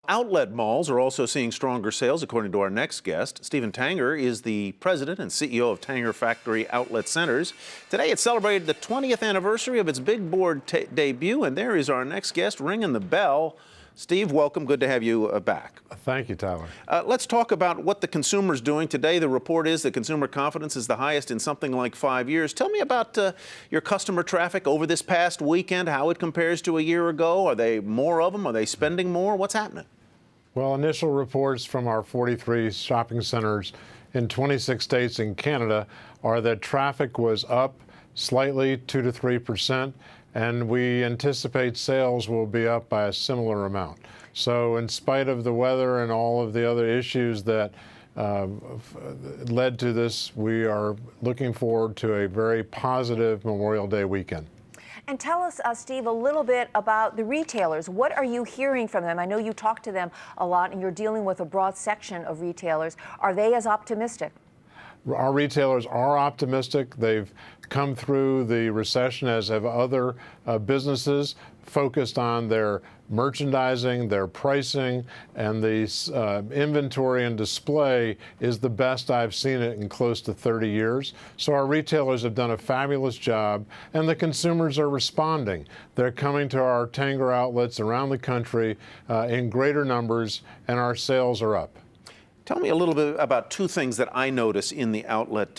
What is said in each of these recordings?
Outlet malls are also seeing stronger sales, according to our next guest. Stephen Tanger is the president and CEO of Tanger Factory Outlet Centers. Today it celebrated the 20th anniversary of its big board debut, and there is our next guest ringing the bell. Steve, welcome. Good to have you back. Thank you, Tyler. Let's talk about what the consumer's doing today. The report is that consumer confidence is the highest in something like 5 years. Tell me about your customer traffic over this past weekend, how it compares to a year ago. Are they more of them? Are they spending more? What's happening? Well, initial reports from our 43 shopping centers in 26 states in Canada are that traffic was up slightly, 2 to 3%, and we anticipate sales will be up by a similar amount. So in spite of the weather and all of the other issues that led to this, we are looking forward to a very positive Memorial Day weekend. And tell us, Steve, a little bit about the retailers. What are you hearing from them? I know you talk to them a lot, and you're dealing with a broad section of retailers. Are they as optimistic? Our retailers are optimistic. They've come through the recession, as have other businesses, focused on their merchandising, their pricing, and the inventory and display is the best I've seen it in close to 30 years. So our retailers have done a fabulous job, and the consumers are responding. They're coming to our Tanger outlets around the country in greater numbers, and our sales are up. Tell me a little bit about two things that I notice in the outlet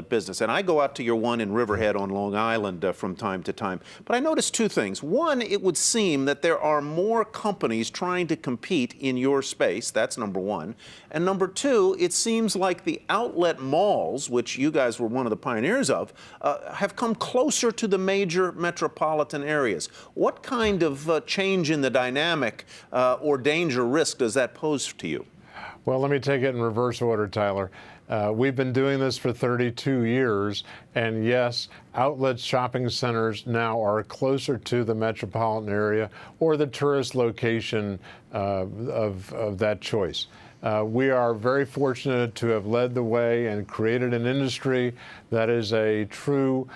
business. And I go out to your one in Riverhead on Long Island from time to time. But I notice two things. One, it would seem that there are more companies trying to compete in your space. That's number one. And number two, it seems like the outlet malls, which you guys were one of the pioneers of, have come closer to the major metropolitan areas. What kind of change in the dynamic or danger risk does that pose to you? Well, let me take it in reverse order, Tyler. We've been doing this for 32 years, and yes, outlet shopping centers now are closer to the metropolitan area or the tourist location of that choice. We are very fortunate to have led the way and created an industry that is a true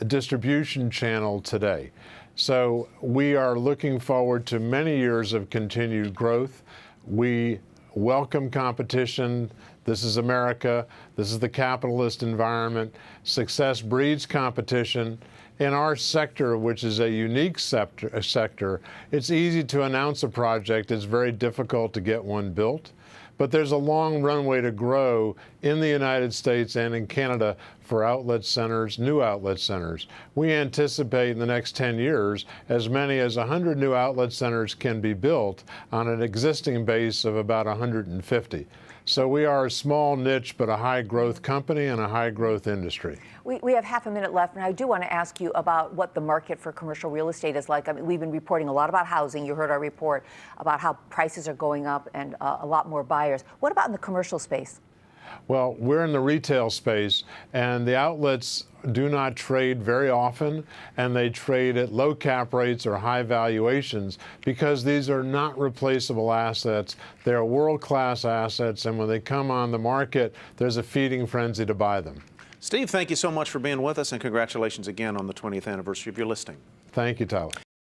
distribution channel today. So we are looking forward to many years of continued growth. We welcome competition. This is America. This is the capitalist environment. Success breeds competition. In our sector, which is a unique sector, it's easy to announce a project. It's very difficult to get one built. But there's a long runway to grow in the United States and in Canada for outlet centers, new outlet centers. We anticipate in the next 10 years as many as 100 new outlet centers can be built on an existing base of about 150. So we are a small niche but a high growth company and a high growth industry. We have half a minute left, and I do want to ask you about what the market for commercial real estate is like. I mean, we've been reporting a lot about housing. You heard our report about how prices are going up and a lot more buyers. What about in the commercial space? Well, we're in the retail space, and the outlets do not trade very often, and they trade at low cap rates or high valuations because these are not replaceable assets. They're world-class assets, and when they come on the market, there's a feeding frenzy to buy them. Steve, thank you so much for being with us, and congratulations again on the 20th anniversary of your listing. Thank you, Tyler.